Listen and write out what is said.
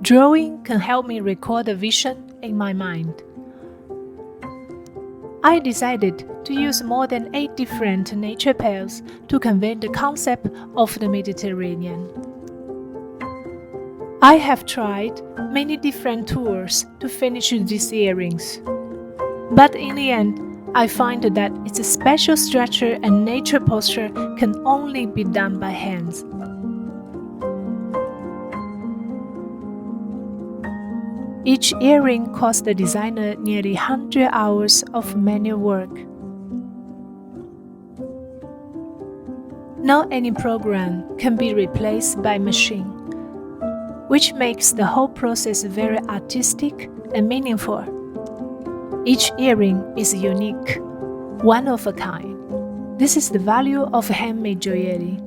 Drawing can help me record a vision in my mind. I decided to use more than 8 different nature pairs to convey the concept of the Mediterranean. I have tried many different tools to finish these earrings, but in the end, I find that its special structure and nature posture can only be done by hands. Each earring cost the designer nearly 100 hours of manual work. Not any program can be replaced by machine, which makes the whole process very artistic and meaningful. Each earring is unique, one of a kind. This is the value of handmade jewelry.